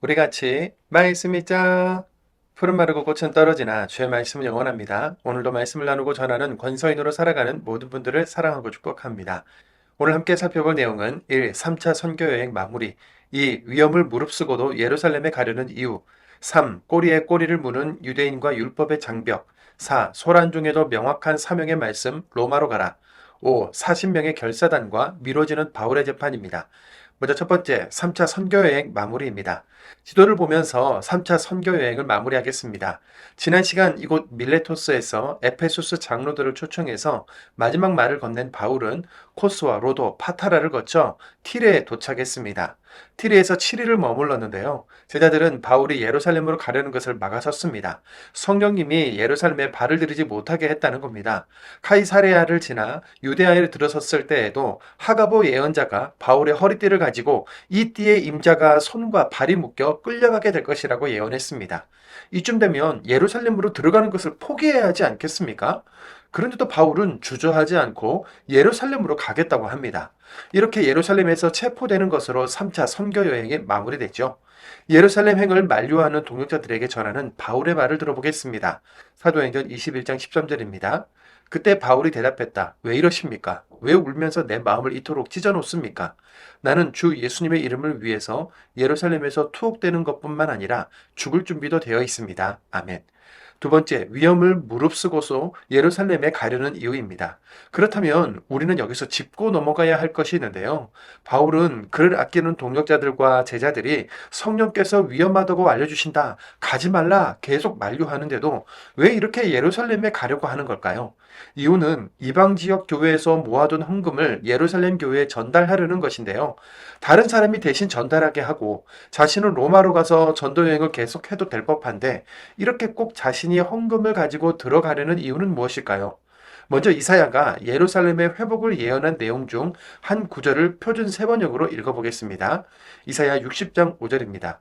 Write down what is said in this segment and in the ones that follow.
우리 같이 말씀 읽자. 푸른 마르고 꽃은 떨어지나 주의 말씀은 영원합니다. 오늘도 말씀을 나누고 전하는 권서인으로 살아가는 모든 분들을 사랑하고 축복합니다. 오늘 함께 살펴볼 내용은 1. 3차 선교여행 마무리 2. 위험을 무릅쓰고도 예루살렘에 가려는 이유 3. 꼬리에 꼬리를 무는 유대인과 율법의 장벽 4. 소란 중에도 명확한 사명의 말씀 로마로 가라 5. 40명의 결사단과 미뤄지는 바울의 재판입니다. 먼저 첫 번째, 3차 선교여행 마무리입니다. 지도를 보면서 3차 선교여행을 마무리하겠습니다. 지난 시간 이곳 밀레토스에서 에페소스 장로들을 초청해서 마지막 말을 건넨 바울은 코스와 로도, 파타라를 거쳐 티레에 도착했습니다. 티레에서 7일을 머물렀는데요. 제자들은 바울이 예루살렘으로 가려는 것을 막아섰습니다. 성령님이 예루살렘에 발을 들이지 못하게 했다는 겁니다. 카이사레아를 지나 유대아에 들어섰을 때에도 하가보 예언자가 바울의 허리띠를 가지고 이 띠에 임자가 손과 발이 묶여 끌려가게 될 것이라고 예언했습니다. 이쯤 되면 예루살렘으로 들어가는 것을 포기해야 하지 않겠습니까? 그런데도 바울은 주저하지 않고 예루살렘으로 가겠다고 합니다. 이렇게 예루살렘에서 체포되는 것으로 3차 선교 여행이 마무리됐죠. 예루살렘 행을 만류하는 동역자들에게 전하는 바울의 말을 들어보겠습니다. 사도행전 21장 13절입니다. 그때 바울이 대답했다. 왜 이러십니까? 왜 울면서 내 마음을 이토록 찢어놓습니까? 나는 주 예수님의 이름을 위해서 예루살렘에서 투옥되는 것뿐만 아니라 죽을 준비도 되어 있습니다. 아멘. 두 번째, 위험을 무릅쓰고서 예루살렘에 가려는 이유입니다. 그렇다면 우리는 여기서 짚고 넘어가야 할 것이 있는데요. 바울은 그를 아끼는 동역자들과 제자들이 성령께서 위험하다고 알려주신다, 가지 말라 계속 만류하는데도 왜 이렇게 예루살렘에 가려고 하는 걸까요? 이유는 이방 지역 교회에서 모아둔 헌금을 예루살렘 교회에 전달하려는 것인데요. 다른 사람이 대신 전달하게 하고 자신은 로마로 가서 전도 여행을 계속해도 될 법한데 이렇게 꼭 자신이 헌금을 가지고 들어가려는 이유는 무엇일까요? 먼저 이사야가 예루살렘의 회복을 예언한 내용 중 한 구절을 표준 세번역으로 읽어보겠습니다. 이사야 60장 5절입니다.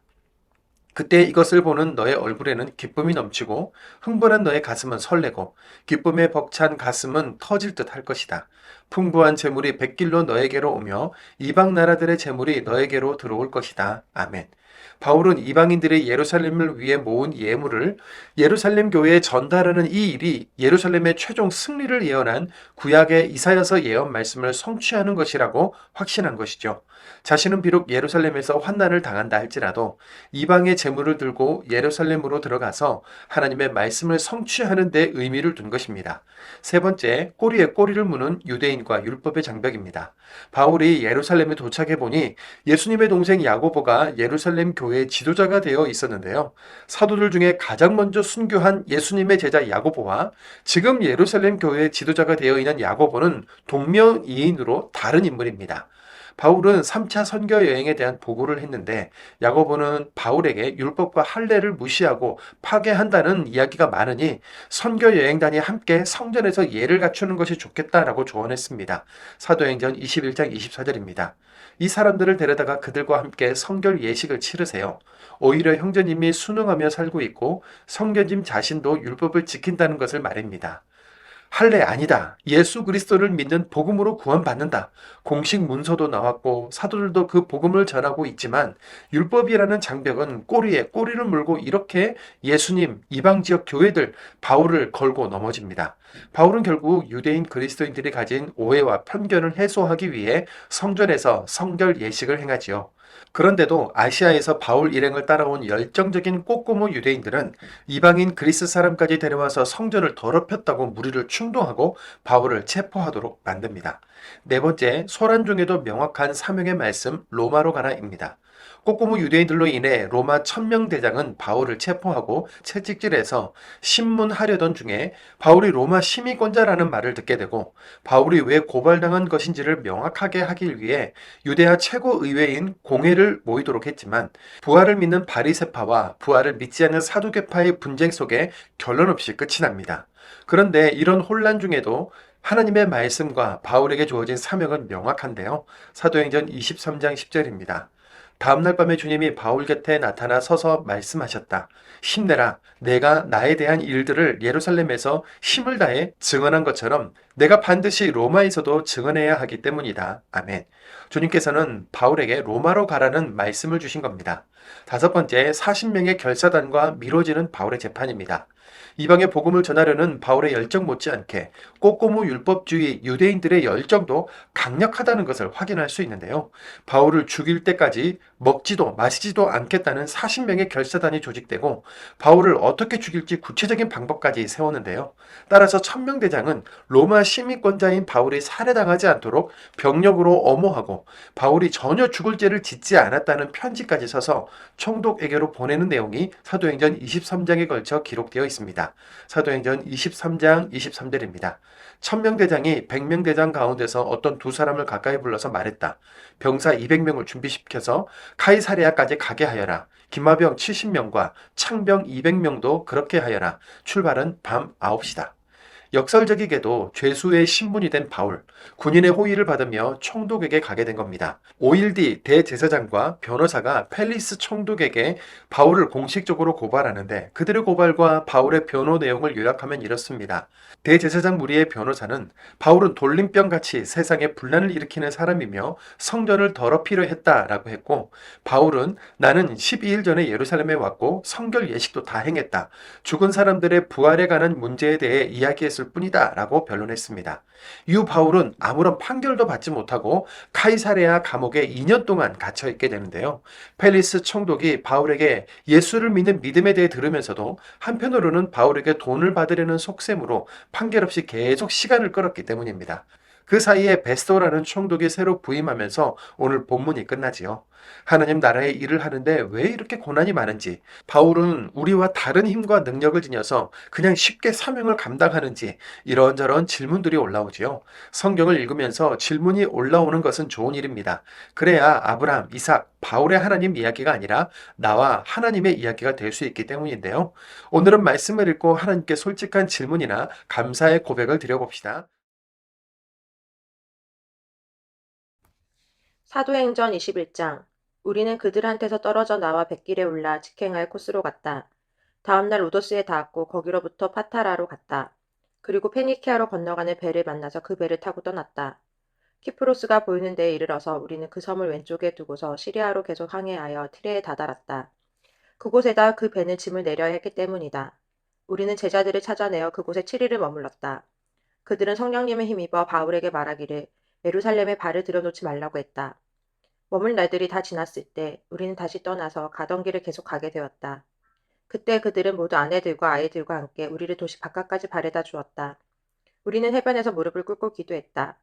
그때 이것을 보는 너의 얼굴에는 기쁨이 넘치고 흥분한 너의 가슴은 설레고 기쁨에 벅찬 가슴은 터질 듯 할 것이다. 풍부한 재물이 백길로 너에게로 오며 이방 나라들의 재물이 너에게로 들어올 것이다. 아멘. 바울은 이방인들의 예루살렘을 위해 모은 예물을 예루살렘 교회에 전달하는 이 일이 예루살렘의 최종 승리를 예언한 구약의 이사야서 예언 말씀을 성취하는 것이라고 확신한 것이죠. 자신은 비록 예루살렘에서 환난을 당한다 할지라도 이방의 재물을 들고 예루살렘으로 들어가서 하나님의 말씀을 성취하는 데 의미를 둔 것입니다. 세 번째, 꼬리에 꼬리를 무는 유대인과 율법의 장벽입니다. 바울이 예루살렘에 도착해 보니 예수님의 동생 야고보가 예루살렘 교회의 지도자가 되어 있었는데요. 사도들 중에 가장 먼저 순교한 예수님의 제자 야고보와 지금 예루살렘 교회의 지도자가 되어 있는 야고보는 동명이인으로 다른 인물입니다. 바울은 3차 선교 여행에 대한 보고를 했는데 야고보는 바울에게 율법과 할례를 무시하고 파괴한다는 이야기가 많으니 선교 여행단이 함께 성전에서 예를 갖추는 것이 좋겠다라고 조언했습니다. 사도행전 21장 24절입니다. 이 사람들을 데려다가 그들과 함께 성결 예식을 치르세요. 오히려 형제님이 순응하며 살고 있고 성교님 자신도 율법을 지킨다는 것을 말입니다. 할례 아니다. 예수 그리스도를 믿는 복음으로 구원받는다. 공식 문서도 나왔고 사도들도 그 복음을 전하고 있지만 율법이라는 장벽은 꼬리에 꼬리를 물고 이렇게 예수님, 이방 지역 교회들, 바울을 걸고 넘어집니다. 바울은 결국 유대인 그리스도인들이 가진 오해와 편견을 해소하기 위해 성전에서 성결 예식을 행하지요. 그런데도 아시아에서 바울 일행을 따라온 열정적인 꼬꼬모 유대인들은 이방인 그리스 사람까지 데려와서 성전을 더럽혔다고 무리를 충동하고 바울을 체포하도록 만듭니다. 네 번째, 소란 중에도 명확한 사명의 말씀 로마로 가라입니다. 꼬꼬모 유대인들로 인해 로마 천명대장은 바울을 체포하고 채찍질해서 신문하려던 중에 바울이 로마 시민권자라는 말을 듣게 되고 바울이 왜 고발당한 것인지를 명확하게 하기 위해 유대하 최고의회인 공회를 모이도록 했지만 부활을 믿는 바리새파와 부활을 믿지 않는 사두개파의 분쟁 속에 결론 없이 끝이 납니다. 그런데 이런 혼란 중에도 하나님의 말씀과 바울에게 주어진 사명은 명확한데요. 사도행전 23장 10절입니다. 다음날 밤에 주님이 바울 곁에 나타나 서서 말씀하셨다. 힘내라. 내가 나에 대한 일들을 예루살렘에서 힘을 다해 증언한 것처럼 내가 반드시 로마에서도 증언해야 하기 때문이다. 아멘. 주님께서는 바울에게 로마로 가라는 말씀을 주신 겁니다. 다섯 번째, 40명의 결사단과 미뤄지는 바울의 재판입니다. 이방의 복음을 전하려는 바울의 열정 못지않게 꼬꼬무 율법주의 유대인들의 열정도 강력하다는 것을 확인할 수 있는데요. 바울을 죽일 때까지 먹지도 마시지도 않겠다는 40명의 결사단이 조직되고 바울을 어떻게 죽일지 구체적인 방법까지 세웠는데요. 따라서 천명대장은 로마 시민권자인 바울이 살해당하지 않도록 병력으로 엄호하고 바울이 전혀 죽을 죄를 짓지 않았다는 편지까지 써서 총독에게로 보내는 내용이 사도행전 23장에 걸쳐 기록되어 있습니다. 사도행전 23장 23절입니다. 천명대장이 100명대장 가운데서 어떤 두 사람을 가까이 불러서 말했다. 병사 200명을 준비시켜서 카이사레아까지 가게 하여라. 기마병 70명과 창병 200명도 그렇게 하여라. 출발은 밤 9시다. 역설적이게도 죄수의 신분이 된 바울, 군인의 호의를 받으며 총독에게 가게 된 겁니다. 5일 뒤 대제사장과 변호사가 펠리스 총독에게 바울을 공식적으로 고발하는데 그들의 고발과 바울의 변호 내용을 요약하면 이렇습니다. 대제사장 무리의 변호사는 바울은 돌림병같이 세상에 분란을 일으키는 사람이며 성전을 더럽히려 했다라고 했고, 바울은 나는 12일 전에 예루살렘에 왔고 성결 예식도 다 행했다. 죽은 사람들의 부활에 관한 문제에 대해 이야기했을 뿐이다 라고 변론했습니다. 이후 바울은 아무런 판결도 받지 못하고 카이사레아 감옥에 2년 동안 갇혀있게 되는데요. 펠리스 총독이 바울에게 예수를 믿는 믿음에 대해 들으면서도 한편으로는 바울에게 돈을 받으려는 속셈으로 판결 없이 계속 시간을 끌었기 때문입니다. 그 사이에 베스토라는 총독이 새로 부임하면서 오늘 본문이 끝나지요. 하나님 나라의 일을 하는데 왜 이렇게 고난이 많은지, 바울은 우리와 다른 힘과 능력을 지녀서 그냥 쉽게 사명을 감당하는지 이런저런 질문들이 올라오지요. 성경을 읽으면서 질문이 올라오는 것은 좋은 일입니다. 그래야 아브라함, 이삭, 바울의 하나님 이야기가 아니라 나와 하나님의 이야기가 될 수 있기 때문인데요. 오늘은 말씀을 읽고 하나님께 솔직한 질문이나 감사의 고백을 드려봅시다. 사도행전 21장. 우리는 그들한테서 떨어져 나와 뱃길에 올라 직행할 코스로 갔다. 다음날 로도스에 닿았고 거기로부터 파타라로 갔다. 그리고 페니키아로 건너가는 배를 만나서 그 배를 타고 떠났다. 키프로스가 보이는 데에 이르러서 우리는 그 섬을 왼쪽에 두고서 시리아로 계속 항해하여 티레에 다다랐다. 그곳에다 그 배는 짐을 내려야 했기 때문이다. 우리는 제자들을 찾아내어 그곳에 7일을 머물렀다. 그들은 성령님에 힘입어 바울에게 말하기를 예루살렘에 발을 들여놓지 말라고 했다. 머물 날들이 다 지났을 때 우리는 다시 떠나서 가던 길을 계속 가게 되었다. 그때 그들은 모두 아내들과 아이들과 함께 우리를 도시 바깥까지 바래다 주었다. 우리는 해변에서 무릎을 꿇고 기도했다.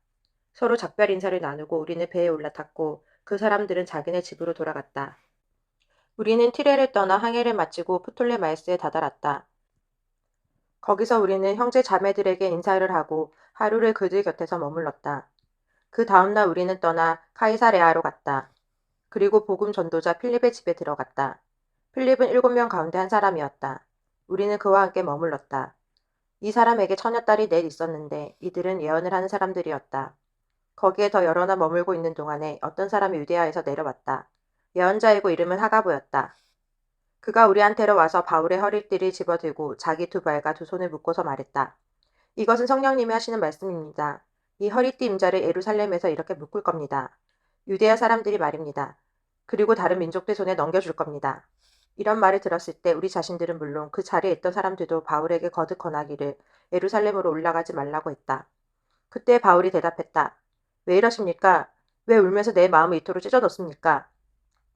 서로 작별 인사를 나누고 우리는 배에 올라탔고 그 사람들은 자기네 집으로 돌아갔다. 우리는 티레를 떠나 항해를 마치고 프톨레마이스에 다다랐다. 거기서 우리는 형제 자매들에게 인사를 하고 하루를 그들 곁에서 머물렀다. 그 다음날 우리는 떠나 카이사레아로 갔다. 그리고 복음 전도자 필립의 집에 들어갔다. 필립은 7명 가운데 한 사람이었다. 우리는 그와 함께 머물렀다. 이 사람에게 처녀딸이 넷 있었는데 이들은 예언을 하는 사람들이었다. 거기에 더 여러나 머물고 있는 동안에 어떤 사람이 유대아에서 내려왔다. 예언자이고 이름은 하가보였다. 그가 우리한테로 와서 바울의 허리띠를 집어들고 자기 두 발과 두 손을 묶고서 말했다. 이것은 성령님이 하시는 말씀입니다. 이 허리띠 임자를 예루살렘에서 이렇게 묶을 겁니다. 유대아 사람들이 말입니다. 그리고 다른 민족들 손에 넘겨줄 겁니다. 이런 말을 들었을 때 우리 자신들은 물론 그 자리에 있던 사람들도 바울에게 거듭 권하기를 예루살렘으로 올라가지 말라고 했다. 그때 바울이 대답했다. 왜 이러십니까? 왜 울면서 내 마음을 이토록 찢어놓습니까?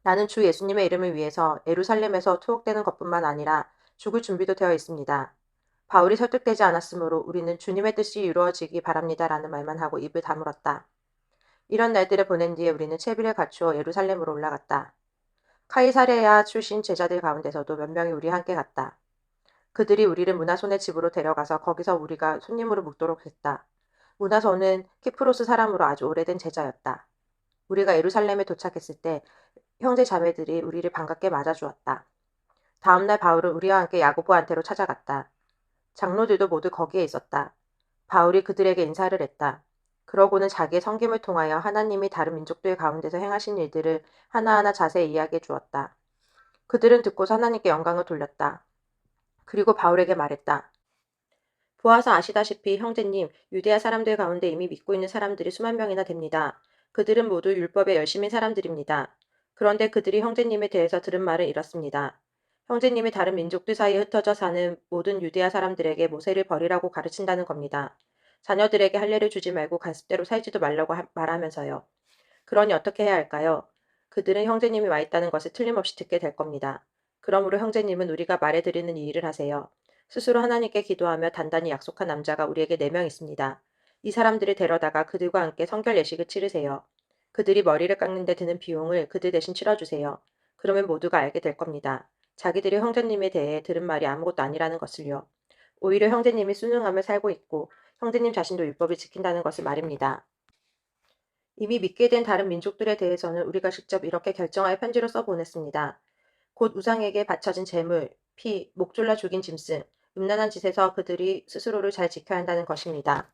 나는 주 예수님의 이름을 위해서 예루살렘에서 투옥되는 것뿐만 아니라 죽을 준비도 되어 있습니다. 바울이 설득되지 않았으므로 우리는 주님의 뜻이 이루어지기 바랍니다라는 말만 하고 입을 다물었다. 이런 날들을 보낸 뒤에 우리는 채비를 갖추어 예루살렘으로 올라갔다. 카이사레아 출신 제자들 가운데서도 몇 명이 우리와 함께 갔다. 그들이 우리를 문하손의 집으로 데려가서 거기서 우리가 손님으로 묵도록 했다. 문하손은 키프로스 사람으로 아주 오래된 제자였다. 우리가 예루살렘에 도착했을 때 형제 자매들이 우리를 반갑게 맞아주었다. 다음날 바울은 우리와 함께 야고보한테로 찾아갔다. 장로들도 모두 거기에 있었다. 바울이 그들에게 인사를 했다. 그러고는 자기의 섬김을 통하여 하나님이 다른 민족들 가운데서 행하신 일들을 하나하나 자세히 이야기해 주었다. 그들은 듣고서 하나님께 영광을 돌렸다. 그리고 바울에게 말했다. 보아서 아시다시피 형제님, 유대야 사람들 가운데 이미 믿고 있는 사람들이 수만 명이나 됩니다. 그들은 모두 율법에 열심인 사람들입니다. 그런데 그들이 형제님에 대해서 들은 말은 이렇습니다. 형제님이 다른 민족들 사이에 흩어져 사는 모든 유대야 사람들에게 모세를 버리라고 가르친다는 겁니다. 자녀들에게 할례를 주지 말고 관습대로 살지도 말라고 말하면서요. 그러니 어떻게 해야 할까요? 그들은 형제님이 와 있다는 것을 틀림없이 듣게 될 겁니다. 그러므로 형제님은 우리가 말해드리는 이 일을 하세요. 스스로 하나님께 기도하며 단단히 약속한 남자가 우리에게 4명 있습니다. 이 사람들을 데려다가 그들과 함께 성결 예식을 치르세요. 그들이 머리를 깎는 데 드는 비용을 그들 대신 치러주세요. 그러면 모두가 알게 될 겁니다. 자기들이 형제님에 대해 들은 말이 아무것도 아니라는 것을요. 오히려 형제님이 순응하며 살고 있고 형제님 자신도 율법을 지킨다는 것을 말입니다. 이미 믿게 된 다른 민족들에 대해서는 우리가 직접 이렇게 결정하여 편지로 써보냈습니다. 곧 우상에게 바쳐진 재물, 피, 목 졸라 죽인 짐승, 음란한 짓에서 그들이 스스로를 잘 지켜야 한다는 것입니다.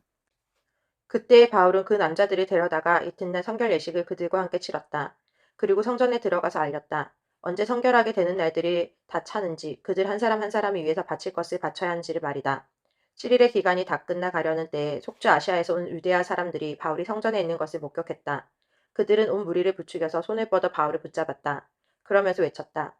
그때 바울은 그 남자들을 데려다가 이튿날 성결 예식을 그들과 함께 치렀다. 그리고 성전에 들어가서 알렸다. 언제 성결하게 되는 날들이 다 차는지, 그들 한 사람 한 사람을 위해서 바칠 것을 바쳐야 하는지를 말이다. 7일의 기간이 다 끝나 가려는 때에 속주 아시아에서 온 유대아 사람들이 바울이 성전에 있는 것을 목격했다. 그들은 온 무리를 부추겨서 손을 뻗어 바울을 붙잡았다. 그러면서 외쳤다.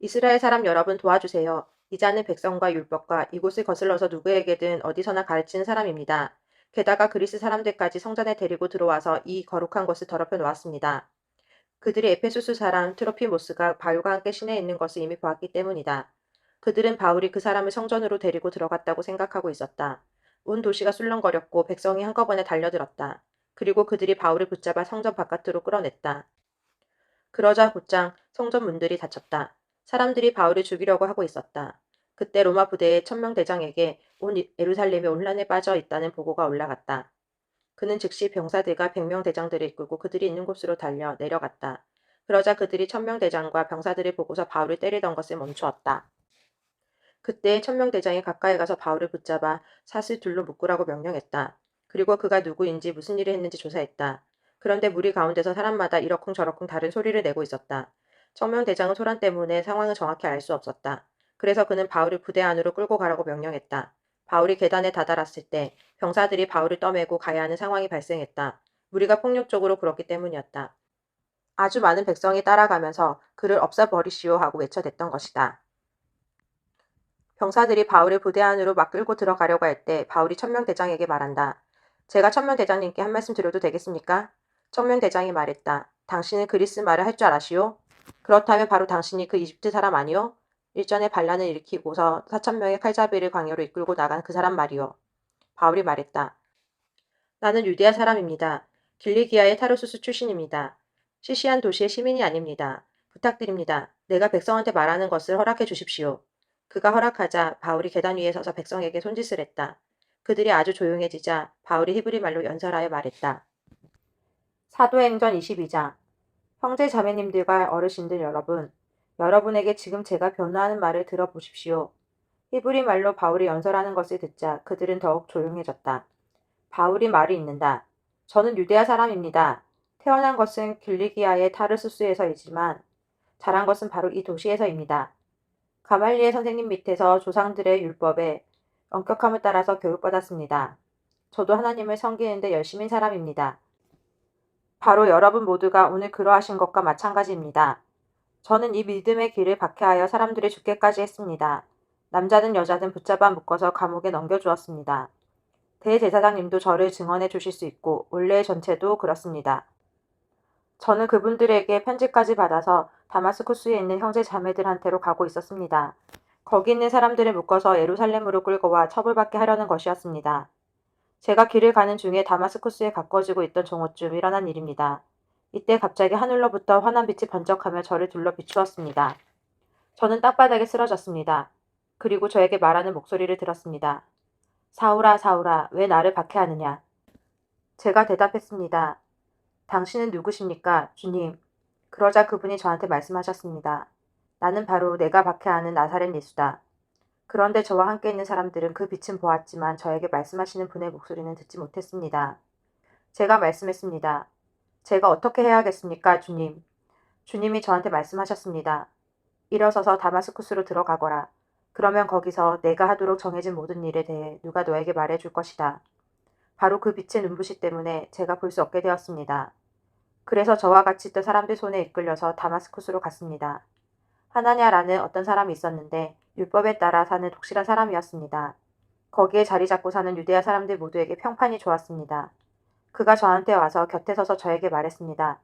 이스라엘 사람 여러분 도와주세요. 이자는 백성과 율법과 이곳을 거슬러서 누구에게든 어디서나 가르치는 사람입니다. 게다가 그리스 사람들까지 성전에 데리고 들어와서 이 거룩한 곳을 더럽혀 놓았습니다. 그들이 에페소스 사람 트로피모스가 바울과 함께 시내에 있는 것을 이미 보았기 때문이다. 그들은 바울이 그 사람을 성전으로 데리고 들어갔다고 생각하고 있었다. 온 도시가 술렁거렸고 백성이 한꺼번에 달려들었다. 그리고 그들이 바울을 붙잡아 성전 바깥으로 끌어냈다. 그러자 곧장 성전 문들이 닫혔다. 사람들이 바울을 죽이려고 하고 있었다. 그때 로마 부대의 천명 대장에게 온 예루살렘이 혼란에 빠져 있다는 보고가 올라갔다. 그는 즉시 병사들과 100명 대장들을 이끌고 그들이 있는 곳으로 달려 내려갔다. 그러자 그들이 천명 대장과 병사들을 보고서 바울을 때리던 것을 멈추었다. 그때 천명 대장이 가까이 가서 바울을 붙잡아 사슬 둘로 묶으라고 명령했다. 그리고 그가 누구인지 무슨 일을 했는지 조사했다. 그런데 무리 가운데서 사람마다 이러쿵저러쿵 다른 소리를 내고 있었다. 천명 대장은 소란 때문에 상황을 정확히 알 수 없었다. 그래서 그는 바울을 부대 안으로 끌고 가라고 명령했다. 바울이 계단에 다다랐을 때 병사들이 바울을 떠매고 가야 하는 상황이 발생했다. 무리가 폭력적으로 굴었기 때문이었다. 아주 많은 백성이 따라가면서 그를 없애버리시오 하고 외쳐댔던 것이다. 병사들이 바울을 부대 안으로 막 끌고 들어가려고 할 때 바울이 천명대장에게 말한다. 제가 천명대장님께 한 말씀 드려도 되겠습니까? 천명대장이 말했다. 당신은 그리스 말을 할 줄 아시오? 그렇다면 바로 당신이 그 이집트 사람 아니오? 일전에 반란을 일으키고서 4,000명의 칼자비를 광야로 이끌고 나간 그 사람 말이오. 바울이 말했다. 나는 유대아 사람입니다. 길리기아의 타르수스 출신입니다. 시시한 도시의 시민이 아닙니다. 부탁드립니다. 내가 백성한테 말하는 것을 허락해 주십시오. 그가 허락하자 바울이 계단 위에 서서 백성에게 손짓을 했다. 그들이 아주 조용해지자 바울이 히브리 말로 연설하여 말했다. 사도행전 22장 형제 자매님들과 어르신들 여러분, 여러분에게 지금 제가 변호하는 말을 들어보십시오. 히브리 말로 바울이 연설하는 것을 듣자 그들은 더욱 조용해졌다. 바울이 말을 잇는다. 저는 유대아 사람입니다. 태어난 것은 길리기아의 타르수스에서이지만 자란 것은 바로 이 도시에서입니다. 가말리엘 선생님 밑에서 조상들의 율법에 엄격함을 따라서 교육받았습니다. 저도 하나님을 섬기는데 열심인 사람입니다. 바로 여러분 모두가 오늘 그러하신 것과 마찬가지입니다. 저는 이 믿음의 길을 박해하여 사람들이 죽게까지 했습니다. 남자든 여자든 붙잡아 묶어서 감옥에 넘겨주었습니다. 대제사장님도 저를 증언해 주실 수 있고 올레 전체도 그렇습니다. 저는 그분들에게 편지까지 받아서 다마스쿠스에 있는 형제 자매들한테로 가고 있었습니다. 거기 있는 사람들을 묶어서 예루살렘으로 끌고 와 처벌받게 하려는 것이었습니다. 제가 길을 가는 중에 다마스쿠스에 가까워지고 있던 종호쯤 일어난 일입니다. 이때 갑자기 하늘로부터 환한 빛이 번쩍하며 저를 둘러 비추었습니다. 저는 땅바닥에 쓰러졌습니다. 그리고 저에게 말하는 목소리를 들었습니다. 사울아, 사울아, 왜 나를 박해하느냐? 제가 대답했습니다. 당신은 누구십니까, 주님? 그러자 그분이 저한테 말씀하셨습니다. 나는 바로 내가 박해하는 나사렛 예수다. 그런데 저와 함께 있는 사람들은 그 빛은 보았지만 저에게 말씀하시는 분의 목소리는 듣지 못했습니다. 제가 말씀했습니다. 제가 어떻게 해야겠습니까, 주님? 주님이 저한테 말씀하셨습니다. 일어서서 다마스쿠스로 들어가거라. 그러면 거기서 내가 하도록 정해진 모든 일에 대해 누가 너에게 말해줄 것이다. 바로 그 빛의 눈부시 때문에 제가 볼 수 없게 되었습니다. 그래서 저와 같이 있던 사람들 손에 이끌려서 다마스쿠스로 갔습니다. 하나냐라는 어떤 사람이 있었는데 율법에 따라 사는 독실한 사람이었습니다. 거기에 자리 잡고 사는 유대야 사람들 모두에게 평판이 좋았습니다. 그가 저한테 와서 곁에 서서 저에게 말했습니다.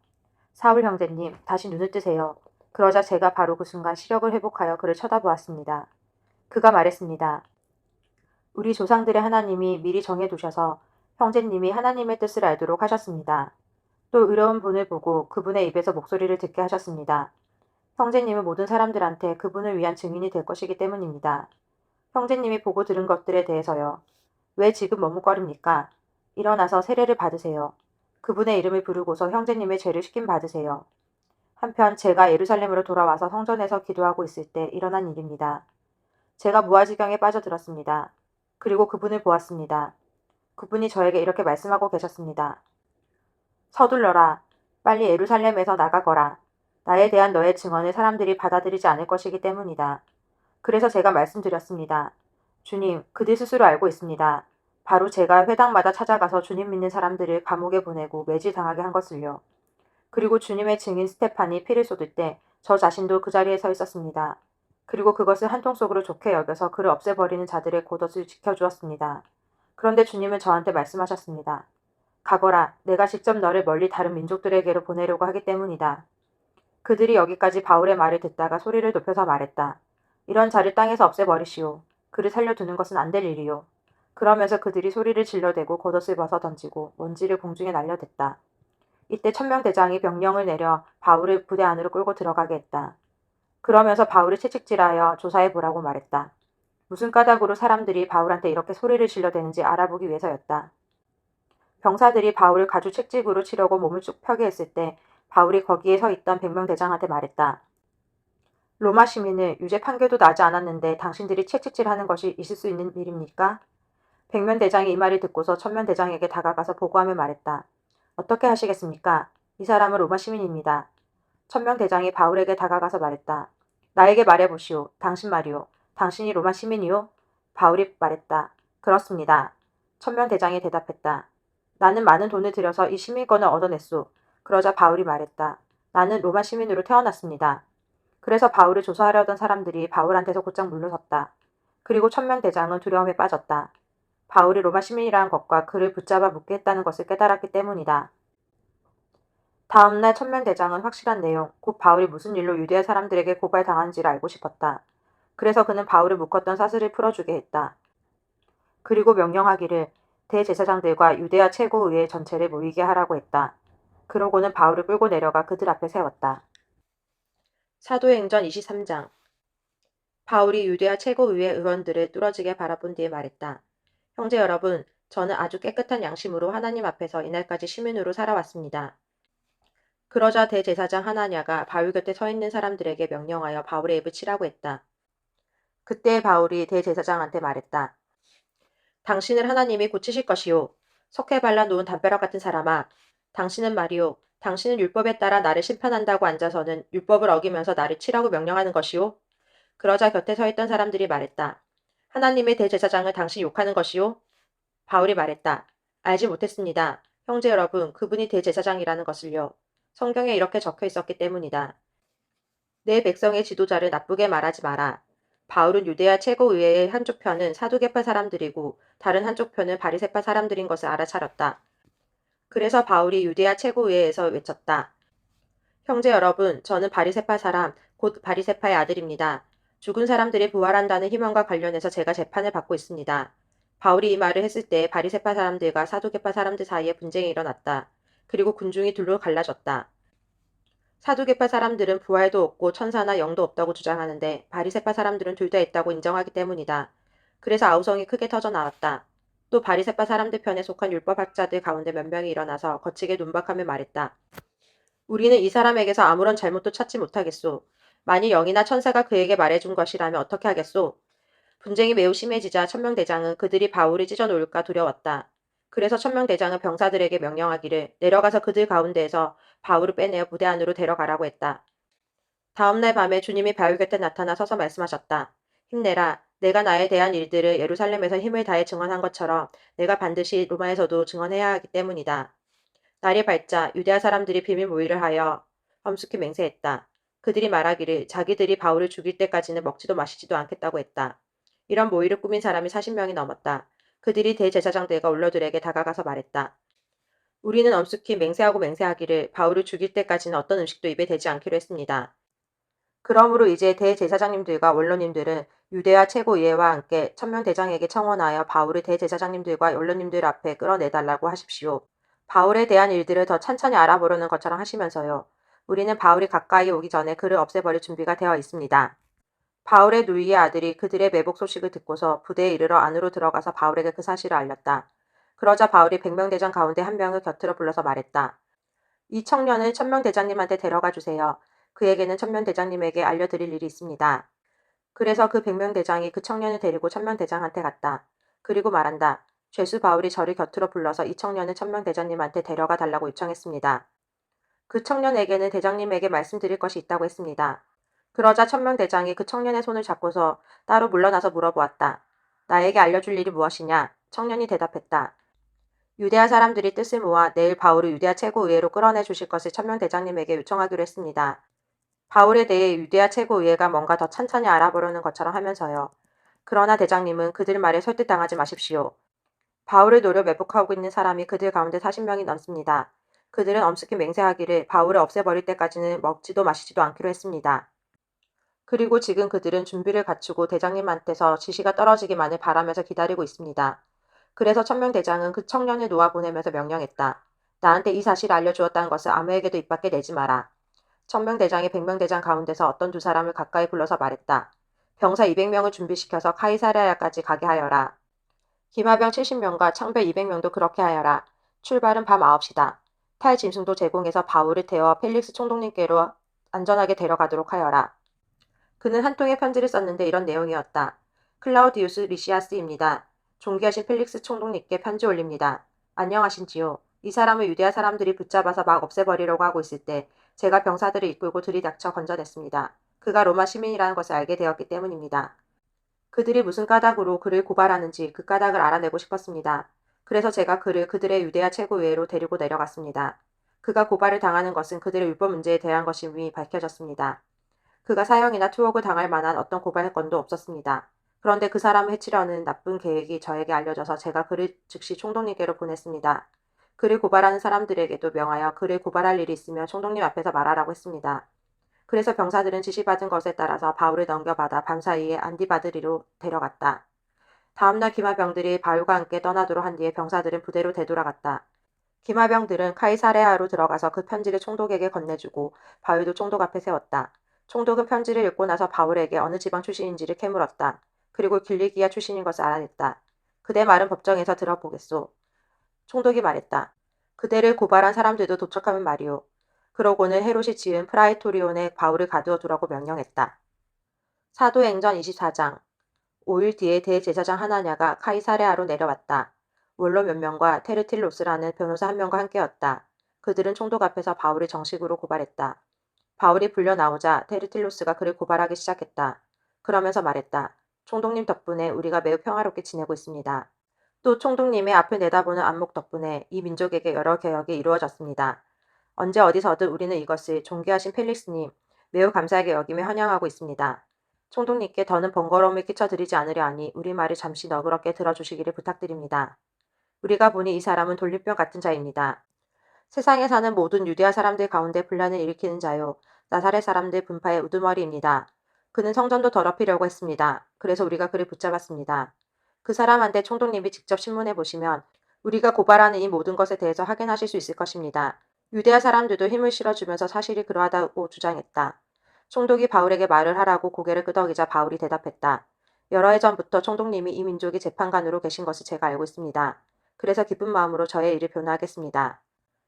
사울 형제님, 다시 눈을 뜨세요. 그러자 제가 바로 그 순간 시력을 회복하여 그를 쳐다보았습니다. 그가 말했습니다. 우리 조상들의 하나님이 미리 정해두셔서 형제님이 하나님의 뜻을 알도록 하셨습니다. 또 의로운 분을 보고 그분의 입에서 목소리를 듣게 하셨습니다. 형제님은 모든 사람들한테 그분을 위한 증인이 될 것이기 때문입니다. 형제님이 보고 들은 것들에 대해서요. 왜 지금 머뭇거립니까? 일어나서 세례를 받으세요. 그분의 이름을 부르고서 형제님의 죄를 씻김 받으세요. 한편 제가 예루살렘으로 돌아와서 성전에서 기도하고 있을 때 일어난 일입니다. 제가 무아지경에 빠져들었습니다. 그리고 그분을 보았습니다. 그분이 저에게 이렇게 말씀하고 계셨습니다. 서둘러라. 빨리 예루살렘에서 나가거라. 나에 대한 너의 증언을 사람들이 받아들이지 않을 것이기 때문이다. 그래서 제가 말씀드렸습니다. 주님, 그들 스스로 알고 있습니다. 바로 제가 회당마다 찾아가서 주님 믿는 사람들을 감옥에 보내고 매질당하게 한 것을요. 그리고 주님의 증인 스테판이 피를 쏟을 때 저 자신도 그 자리에 서 있었습니다. 그리고 그것을 한통 속으로 좋게 여겨서 그를 없애버리는 자들의 곧옷을 지켜주었습니다. 그런데 주님은 저한테 말씀하셨습니다. 가거라, 내가 직접 너를 멀리 다른 민족들에게로 보내려고 하기 때문이다. 그들이 여기까지 바울의 말을 듣다가 소리를 높여서 말했다. 이런 자를 땅에서 없애버리시오. 그를 살려두는 것은 안 될 일이요. 그러면서 그들이 소리를 질러대고 겉옷을 벗어 던지고 먼지를 공중에 날려댔다. 이때 천명대장이 명령을 내려 바울을 부대 안으로 끌고 들어가게 했다. 그러면서 바울을 채찍질하여 조사해보라고 말했다. 무슨 까닭으로 사람들이 바울한테 이렇게 소리를 질러대는지 알아보기 위해서였다. 병사들이 바울을 가죽 채찍으로 치려고 몸을 쭉 펴게 했을 때 바울이 거기에 서 있던 백명대장한테 말했다. 로마 시민을 유죄 판결도 나지 않았는데 당신들이 채찍질하는 것이 있을 수 있는 일입니까? 백면대장이 이 말을 듣고서 천면대장에게 다가가서 보고하며 말했다. 어떻게 하시겠습니까? 이 사람은 로마 시민입니다. 천명대장이 바울에게 다가가서 말했다. 나에게 말해보시오. 당신 말이오. 당신이 로마 시민이오? 바울이 말했다. 그렇습니다. 천명대장이 대답했다. 나는 많은 돈을 들여서 이 시민권을 얻어냈소. 그러자 바울이 말했다. 나는 로마 시민으로 태어났습니다. 그래서 바울을 조사하려던 사람들이 바울한테서 곧장 물러섰다. 그리고 천명대장은 두려움에 빠졌다. 바울이 로마 시민이라는 것과 그를 붙잡아 묻게 했다는 것을 깨달았기 때문이다. 다음날 천명대장은 확실한 내용, 곧 바울이 무슨 일로 유대아 사람들에게 고발당한지를 알고 싶었다. 그래서 그는 바울을 묶었던 사슬을 풀어주게 했다. 그리고 명령하기를 대제사장들과 유대아 최고의회 전체를 모이게 하라고 했다. 그러고는 바울을 끌고 내려가 그들 앞에 세웠다. 사도행전 23장. 바울이 유대아 최고의회 의원들을 뚫어지게 바라본 뒤에 말했다. 형제 여러분, 저는 아주 깨끗한 양심으로 하나님 앞에서 이날까지 시민으로 살아왔습니다. 그러자 대제사장 하나냐가 바울 곁에 서 있는 사람들에게 명령하여 바울의 입을 치라고 했다. 그때 바울이 대제사장한테 말했다. 당신을 하나님이 고치실 것이요. 석회 발라 놓은 담벼락 같은 사람아. 당신은 말이요. 당신은 율법에 따라 나를 심판한다고 앉아서는 율법을 어기면서 나를 치라고 명령하는 것이요. 그러자 곁에 서 있던 사람들이 말했다. 하나님의 대제사장을 당신이 욕하는 것이요? 바울이 말했다. 알지 못했습니다. 형제 여러분, 그분이 대제사장이라는 것을요. 성경에 이렇게 적혀 있었기 때문이다. 내 백성의 지도자를 나쁘게 말하지 마라. 바울은 유대야 최고의회의 한쪽 편은 사두개파 사람들이고 다른 한쪽 편은 바리새파 사람들인 것을 알아차렸다. 그래서 바울이 유대야 최고의회에서 외쳤다. 형제 여러분, 저는 바리새파 사람, 곧 바리새파의 아들입니다. 죽은 사람들이 부활한다는 희망과 관련해서 제가 재판을 받고 있습니다. 바울이 이 말을 했을 때 바리새파 사람들과 사두개파 사람들 사이에 분쟁이 일어났다. 그리고 군중이 둘로 갈라졌다. 사두개파 사람들은 부활도 없고 천사나 영도 없다고 주장하는데 바리새파 사람들은 둘 다 있다고 인정하기 때문이다. 그래서 아우성이 크게 터져 나왔다. 또 바리새파 사람들 편에 속한 율법학자들 가운데 몇 명이 일어나서 거칠게 눈박하며 말했다. 우리는 이 사람에게서 아무런 잘못도 찾지 못하겠소. 만일 영이나 천사가 그에게 말해준 것이라면 어떻게 하겠소? 분쟁이 매우 심해지자 천명대장은 그들이 바울을 찢어놓을까 두려웠다. 그래서 천명대장은 병사들에게 명령하기를 내려가서 그들 가운데에서 바울을 빼내어 부대 안으로 데려가라고 했다. 다음 날 밤에 주님이 바울 곁에 나타나 서서 말씀하셨다. 힘내라. 내가 나에 대한 일들을 예루살렘에서 힘을 다해 증언한 것처럼 내가 반드시 로마에서도 증언해야 하기 때문이다. 날이 밝자 유대아 사람들이 비밀 모의를 하여 엄숙히 맹세했다. 그들이 말하기를 자기들이 바울을 죽일 때까지는 먹지도 마시지도 않겠다고 했다. 이런 모의를 꾸민 사람이 40명이 넘었다. 그들이 대제사장들과 원로들에게 다가가서 말했다. 우리는 엄숙히 맹세하고 맹세하기를 바울을 죽일 때까지는 어떤 음식도 입에 대지 않기로 했습니다. 그러므로 이제 대제사장님들과 원로님들은 유대와 최고의회와 함께 천명대장에게 청원하여 바울을 대제사장님들과 원로님들 앞에 끌어내달라고 하십시오. 바울에 대한 일들을 더 찬찬히 알아보려는 것처럼 하시면서요. 우리는 바울이 가까이 오기 전에 그를 없애버릴 준비가 되어 있습니다. 바울의 누이의 아들이 그들의 매복 소식을 듣고서 부대에 이르러 안으로 들어가서 바울에게 그 사실을 알렸다. 그러자 바울이 100명대장 가운데 한 명을 곁으로 불러서 말했다. 이 청년을 천명대장님한테 데려가 주세요. 그에게는 천명대장님에게 알려드릴 일이 있습니다. 그래서 그 100명대장이 그 청년을 데리고 천명대장한테 갔다. 그리고 말한다. 죄수 바울이 저를 곁으로 불러서 이 청년을 천명대장님한테 데려가 달라고 요청했습니다. 그 청년에게는 대장님에게 말씀드릴 것이 있다고 했습니다. 그러자 천명대장이 그 청년의 손을 잡고서 따로 물러나서 물어보았다. 나에게 알려줄 일이 무엇이냐? 청년이 대답했다. 유대아 사람들이 뜻을 모아 내일 바울을 유대아 최고의회로 끌어내 주실 것을 천명대장님에게 요청하기로 했습니다. 바울에 대해 유대아 최고의회가 뭔가 더 찬찬히 알아보려는 것처럼 하면서요. 그러나 대장님은 그들 말에 설득당하지 마십시오. 바울을 노려 매복하고 있는 사람이 그들 가운데 40명이 넘습니다. 그들은 엄숙히 맹세하기를 바울을 없애버릴 때까지는 먹지도 마시지도 않기로 했습니다. 그리고 지금 그들은 준비를 갖추고 대장님한테서 지시가 떨어지기만을 바라면서 기다리고 있습니다. 그래서 천명대장은 그 청년을 놓아보내면서 명령했다. 나한테 이 사실을 알려주었다는 것을 아무에게도 입 밖에 내지 마라. 천명대장이 100명대장 가운데서 어떤 두 사람을 가까이 불러서 말했다. 병사 200명을 준비시켜서 카이사랴까지 가게 하여라. 기마병 70명과 창병 200명도 그렇게 하여라. 출발은 밤 9시다. 탈 짐승도 제공해서 바울을 태워 펠릭스 총독님께로 안전하게 데려가도록 하여라. 그는 한 통의 편지를 썼는데 이런 내용이었다. 클라우디우스 리시아스입니다. 존귀하신 펠릭스 총독님께 편지 올립니다. 안녕하신지요. 이 사람을 유대아 사람들이 붙잡아서 막 없애버리려고 하고 있을 때 제가 병사들을 이끌고 들이닥쳐 건져냈습니다. 그가 로마 시민이라는 것을 알게 되었기 때문입니다. 그들이 무슨 까닭으로 그를 고발하는지 그 까닭을 알아내고 싶었습니다. 그래서 제가 그를 그들의 유대아 최고의회로 데리고 내려갔습니다. 그가 고발을 당하는 것은 그들의 율법 문제에 대한 것임이 밝혀졌습니다. 그가 사형이나 투옥을 당할 만한 어떤 고발건도 없었습니다. 그런데 그 사람을 해치려는 나쁜 계획이 저에게 알려져서 제가 그를 즉시 총독님께로 보냈습니다. 그를 고발하는 사람들에게도 명하여 그를 고발할 일이 있으면 총독님 앞에서 말하라고 했습니다. 그래서 병사들은 지시받은 것에 따라서 바울을 넘겨받아 밤사이에 안디바드리로 데려갔다. 다음날 기마병들이 바울과 함께 떠나도록 한 뒤에 병사들은 부대로 되돌아갔다. 기마병들은 카이사레아로 들어가서 그 편지를 총독에게 건네주고 바울도 총독 앞에 세웠다. 총독은 편지를 읽고 나서 바울에게 어느 지방 출신인지를 캐물었다. 그리고 길리기아 출신인 것을 알아냈다. 그대 말은 법정에서 들어보겠소. 총독이 말했다. 그대를 고발한 사람들도 도착하면 말이오. 그러고는 헤롯이 지은 프라이토리온에 바울을 가두어 두라고 명령했다. 사도행전 24장 5일 뒤에 대제사장 하나냐가 카이사레아로 내려왔다. 원로 몇 명과 테르틸로스라는 변호사 한 명과 함께였다. 그들은 총독 앞에서 바울을 정식으로 고발했다. 바울이 불려 나오자 테르틸로스가 그를 고발하기 시작했다. 그러면서 말했다. 총독님 덕분에 우리가 매우 평화롭게 지내고 있습니다. 또 총독님의 앞을 내다보는 안목 덕분에 이 민족에게 여러 개혁이 이루어졌습니다. 언제 어디서든 우리는 이것을 존귀하신 펠릭스님 매우 감사하게 여기며 환영하고 있습니다. 총독님께 더는 번거로움을 끼쳐드리지 않으려 하니 우리 말을 잠시 너그럽게 들어주시기를 부탁드립니다. 우리가 보니 이 사람은 돌림병 같은 자입니다. 세상에 사는 모든 유대아 사람들 가운데 분란을 일으키는 자요. 나사렛 사람들 분파의 우두머리입니다. 그는 성전도 더럽히려고 했습니다. 그래서 우리가 그를 붙잡았습니다. 그 사람한테 총독님이 직접 신문해 보시면 우리가 고발하는 이 모든 것에 대해서 확인하실 수 있을 것입니다. 유대아 사람들도 힘을 실어주면서 사실이 그러하다고 주장했다. 총독이 바울에게 말을 하라고 고개를 끄덕이자 바울이 대답했다. 여러 해 전부터 총독님이 이 민족의 재판관으로 계신 것을 제가 알고 있습니다. 그래서 기쁜 마음으로 저의 일을 변호하겠습니다.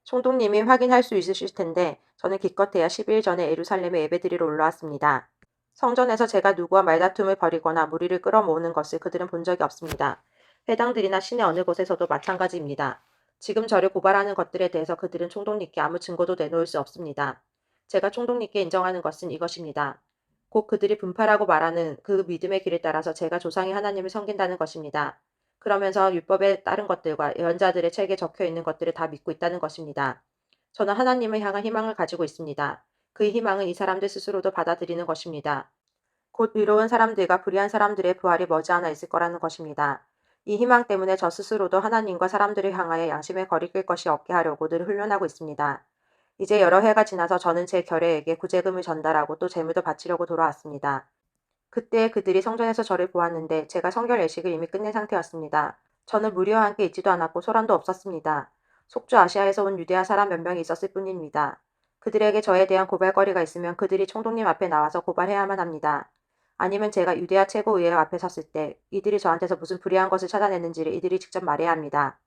총독님이 확인할 수 있으실 텐데 저는 기껏해야 10일 전에 예루살렘에 예배드리러 올라왔습니다. 성전에서 제가 누구와 말다툼을 벌이거나 무리를 끌어모으는 것을 그들은 본 적이 없습니다. 회당들이나 시내 어느 곳에서도 마찬가지입니다. 지금 저를 고발하는 것들에 대해서 그들은 총독님께 아무 증거도 내놓을 수 없습니다. 제가 총독님께 인정하는 것은 이것입니다. 곧 그들이 분파라고 말하는 그 믿음의 길에 따라서 제가 조상이 하나님을 섬긴다는 것입니다. 그러면서 율법에 따른 것들과 예언자들의 책에 적혀 있는 것들을 다 믿고 있다는 것입니다. 저는 하나님을 향한 희망을 가지고 있습니다. 그 희망은 이 사람들 스스로도 받아들이는 것입니다. 곧 의로운 사람들과 불의한 사람들의 부활이 머지않아 있을 거라는 것입니다. 이 희망 때문에 저 스스로도 하나님과 사람들을 향하여 양심의 거리낄 것이 없게 하려고 늘 훈련하고 있습니다. 이제 여러 해가 지나서 저는 제 결례에게 구제금을 전달하고 또 재물도 바치려고 돌아왔습니다. 그때 그들이 성전에서 저를 보았는데 제가 성결 예식을 이미 끝낸 상태였습니다. 저는 무리와 함께 있지도 않았고 소란도 없었습니다. 속주 아시아에서 온 유대아 사람 몇 명이 있었을 뿐입니다. 그들에게 저에 대한 고발거리가 있으면 그들이 총독님 앞에 나와서 고발해야만 합니다. 아니면 제가 유대아 최고의회 앞에 섰을 때 이들이 저한테서 무슨 불의한 것을 찾아냈는지를 이들이 직접 말해야 합니다.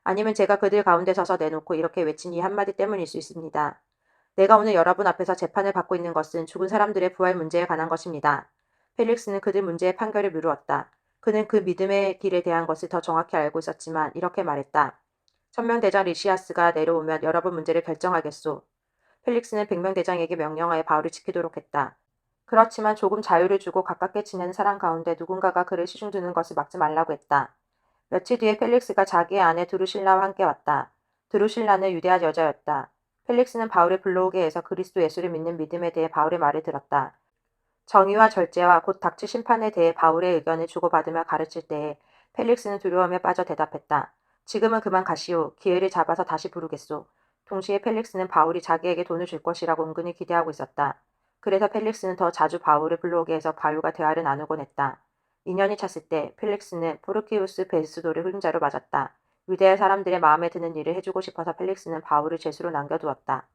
아니면 제가 그들 가운데 서서 내놓고 이렇게 외친 이 한마디 때문일 수 있습니다. 내가 오늘 여러분 앞에서 재판을 받고 있는 것은 죽은 사람들의 부활 문제에 관한 것입니다. 펠릭스는 그들 문제의 판결을 미루었다. 그는 그 믿음의 길에 대한 것을 더 정확히 알고 있었지만 이렇게 말했다. 천명대장 리시아스가 내려오면 여러분 문제를 결정하겠소. 펠릭스는 백명대장에게 명령하여 바울을 지키도록 했다. 그렇지만 조금 자유를 주고 가깝게 지내는 사람 가운데 누군가가 그를 시중드는 것을 막지 말라고 했다. 며칠 뒤에 펠릭스가 자기의 아내 드루실라와 함께 왔다. 드루실라는 유대아 여자였다. 펠릭스는 바울을 불러오게 해서 그리스도 예수를 믿는 믿음에 대해 바울의 말을 들었다. 정의와 절제와 곧 닥칠 심판에 대해 바울의 의견을 주고받으며 가르칠 때에 펠릭스는 두려움에 빠져 대답했다. 지금은 그만 가시오. 기회를 잡아서 다시 부르겠소. 동시에 펠릭스는 바울이 자기에게 돈을 줄 것이라고 은근히 기대하고 있었다. 그래서 펠릭스는 더 자주 바울을 불러오게 해서 바울과 대화를 나누곤 했다. 2년이 찼을 때 펠릭스는 포르키우스 베스도를 흑임자로 맞았다. 유대의 사람들의 마음에 드는 일을 해주고 싶어서 펠릭스는 바울을 죄수로 남겨두었다.